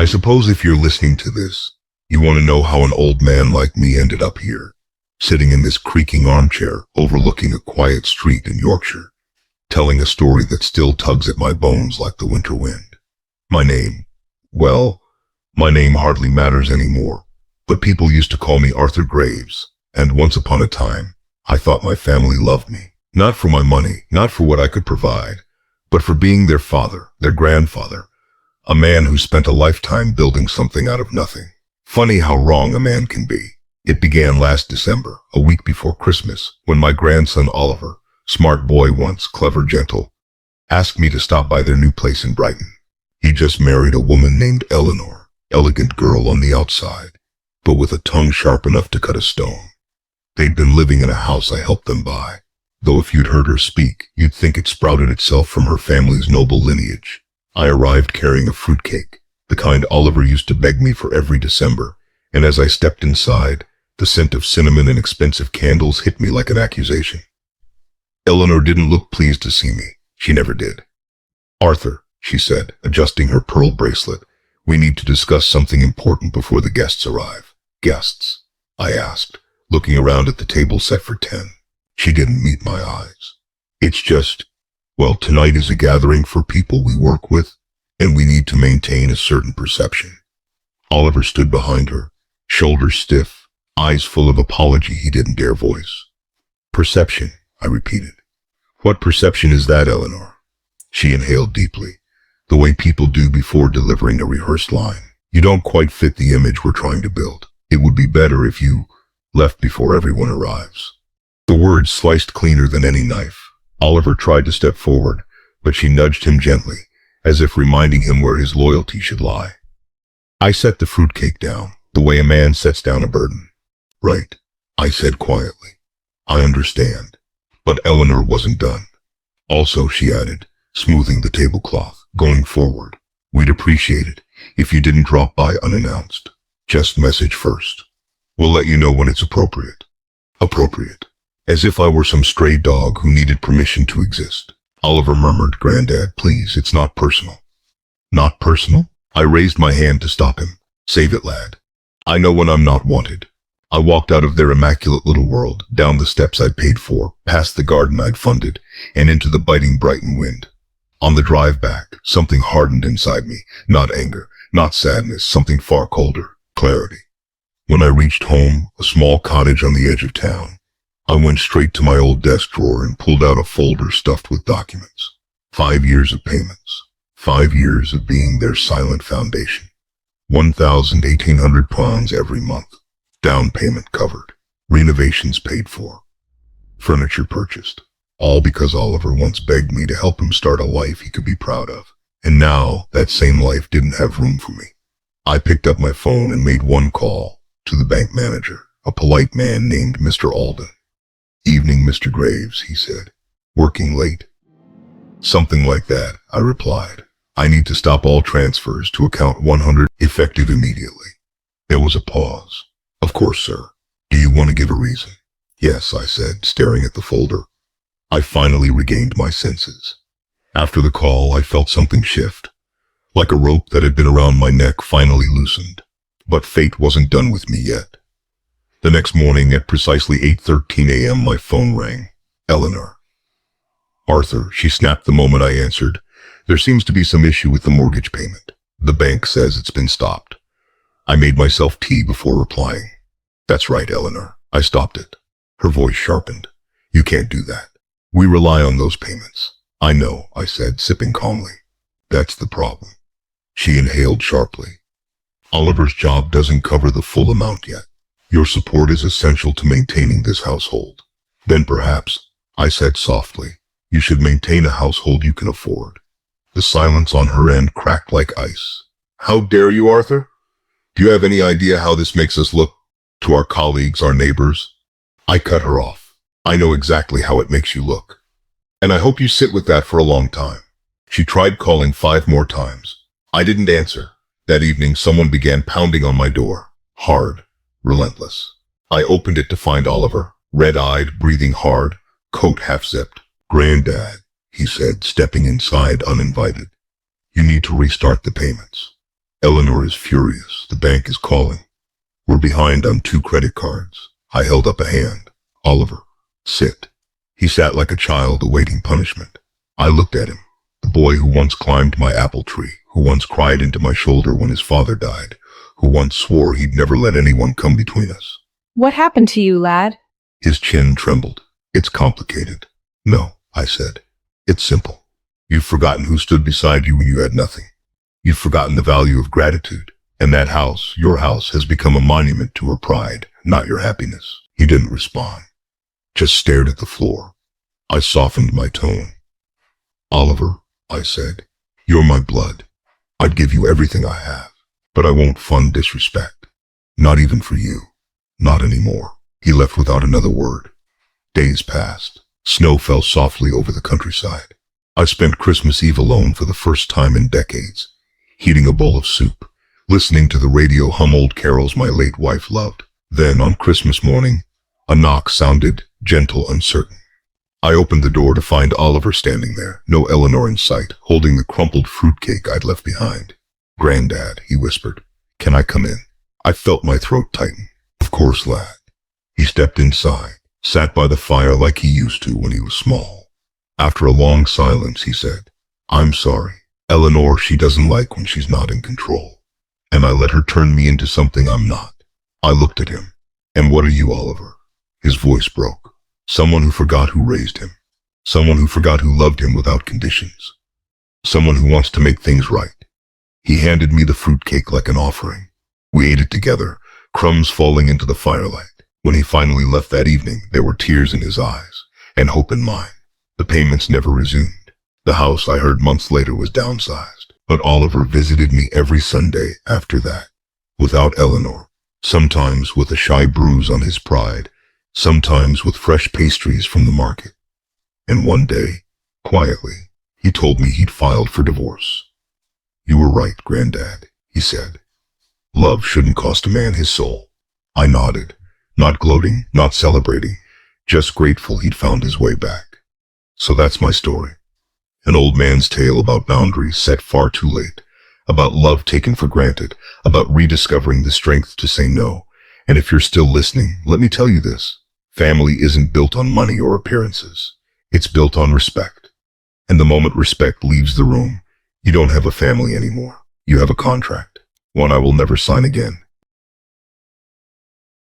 I suppose if you're listening to this, you want to know how an old man like me ended up here, sitting in this creaking armchair overlooking a quiet street in Yorkshire, telling a story that still tugs at my bones like the winter wind. My name, well, my name hardly matters anymore, but people used to call me Arthur Graves, and once upon a time, I thought my family loved me, not for my money, not for what I could provide, but for being their father, their grandfather, a man who spent a lifetime building something out of nothing. Funny how wrong a man can be. It began last December, a week before Christmas, when my grandson Oliver, smart boy once, clever, gentle, asked me to stop by their new place in Brighton. He just married a woman named Eleanor, elegant girl on the outside, but with a tongue sharp enough to cut a stone. They'd been living in a house I helped them buy, though if you'd heard her speak, you'd think it sprouted itself from her family's noble lineage. I arrived carrying a fruitcake, the kind Oliver used to beg me for every December, and as I stepped inside, the scent of cinnamon and expensive candles hit me like an accusation. Eleanor didn't look pleased to see me. She never did. "Arthur," she said, adjusting her pearl bracelet, "we need to discuss something important before the guests arrive." "Guests?" I asked, looking around at the table set for 10. She didn't meet my eyes. "It's just, well, tonight is a gathering for people we work with, and we need to maintain a certain perception." Oliver stood behind her, shoulders stiff, eyes full of apology he didn't dare voice. "Perception," I repeated. "What perception is that, Eleanor?" She inhaled deeply, the way people do before delivering a rehearsed line. "You don't quite fit the image we're trying to build. It would be better if you left before everyone arrives." The words sliced cleaner than any knife. Oliver tried to step forward, but she nudged him gently, as if reminding him where his loyalty should lie. I set the fruitcake down, the way a man sets down a burden. "Right," I said quietly. "I understand." But Eleanor wasn't done. "Also," she added, smoothing the tablecloth, "going forward, we'd appreciate it if you didn't drop by unannounced. Just message first. We'll let you know when it's appropriate." Appropriate. As if I were some stray dog who needed permission to exist. Oliver murmured, "Granddad, please, it's not personal." "Not personal?" I raised my hand to stop him. "Save it, lad. I know when I'm not wanted." I walked out of their immaculate little world, down the steps I'd paid for, past the garden I'd funded, and into the biting Brighton wind. On the drive back, something hardened inside me. Not anger, not sadness, something far colder. Clarity. When I reached home, a small cottage on the edge of town, I went straight to my old desk drawer and pulled out a folder stuffed with documents. 5 years of payments. 5 years of being their silent foundation. £1,800 every month. Down payment covered. Renovations paid for. Furniture purchased. All because Oliver once begged me to help him start a life he could be proud of. And now, that same life didn't have room for me. I picked up my phone and made one call to the bank manager, a polite man named Mr. Alden. "Evening, Mr. Graves," he said. "Working late?" "Something like that," I replied. "I need to stop all transfers to account 100, effective immediately." There was a pause. "Of course, sir. Do you want to give a reason?" "Yes," I said, staring at the folder. I finally regained my senses. After the call, I felt something shift, like a rope that had been around my neck finally loosened. But fate wasn't done with me yet. The next morning at precisely 8:13 a.m. my phone rang. Eleanor. "Arthur," she snapped the moment I answered. "There seems to be some issue with the mortgage payment. The bank says it's been stopped." I made myself tea before replying. "That's right, Eleanor. I stopped it." Her voice sharpened. "You can't do that. We rely on those payments." "I know," I said, sipping calmly. "That's the problem." She inhaled sharply. "Oliver's job doesn't cover the full amount yet. Your support is essential to maintaining this household." "Then perhaps," I said softly, "you should maintain a household you can afford." The silence on her end cracked like ice. "How dare you, Arthur? Do you have any idea how this makes us look to our colleagues, our neighbors?" I cut her off. "I know exactly how it makes you look. And I hope you sit with that for a long time." She tried calling 5 more times. I didn't answer. That evening, someone began pounding on my door. Hard. Relentless. I opened it to find Oliver, red-eyed, breathing hard, coat half-zipped. "Granddad," he said, stepping inside uninvited. "You need to restart the payments." Eleanor is furious. The bank is calling. We're behind on 2 credit cards. I held up a hand. Oliver, sit. He sat like a child awaiting punishment. I looked at him. The boy who once climbed my apple tree, who once cried into my shoulder when his father died, who once swore he'd never let anyone come between us. What happened to you, lad? His chin trembled. It's complicated. No, I said. It's simple. You've forgotten who stood beside you when you had nothing. You've forgotten the value of gratitude. And that house, your house, has become a monument to her pride, not your happiness. He didn't respond. Just stared at the floor. I softened my tone. Oliver, I said, you're my blood. I'd give you everything I have, but I won't fund disrespect. Not even for you. Not anymore. He left without another word. Days passed. Snow fell softly over the countryside. I spent Christmas Eve alone for the first time in decades, heating a bowl of soup, listening to the radio hum old carols my late wife loved. Then, on Christmas morning, a knock sounded, gentle, uncertain. I opened the door to find Oliver standing there, no Eleanor in sight, holding the crumpled fruitcake I'd left behind. "Granddad," he whispered, "can I come in?" I felt my throat tighten. "Of course, lad." He stepped inside, sat by the fire like he used to when he was small. After a long silence, he said, "I'm sorry. Eleanor, she doesn't like when she's not in control. And I let her turn me into something I'm not." I looked at him. "And what are you, Oliver?" His voice broke. Someone who forgot who raised him. Someone who forgot who loved him without conditions. Someone who wants to make things right. He handed me the fruitcake like an offering. We ate it together, crumbs falling into the firelight. When he finally left that evening, there were tears in his eyes, and hope in mine. The payments never resumed. The house, I heard months later, was downsized. But Oliver visited me every Sunday after that, without Eleanor, sometimes with a shy bruise on his pride, sometimes with fresh pastries from the market. And one day, quietly, he told me he'd filed for divorce. "You were right, Granddad," he said. "Love shouldn't cost a man his soul." I nodded, not gloating, not celebrating, just grateful he'd found his way back. So that's my story. An old man's tale about boundaries set far too late, about love taken for granted, about rediscovering the strength to say no. And if you're still listening, let me tell you this. Family isn't built on money or appearances. It's built on respect. And the moment respect leaves the room, you don't have a family anymore. You have a contract, one I will never sign again.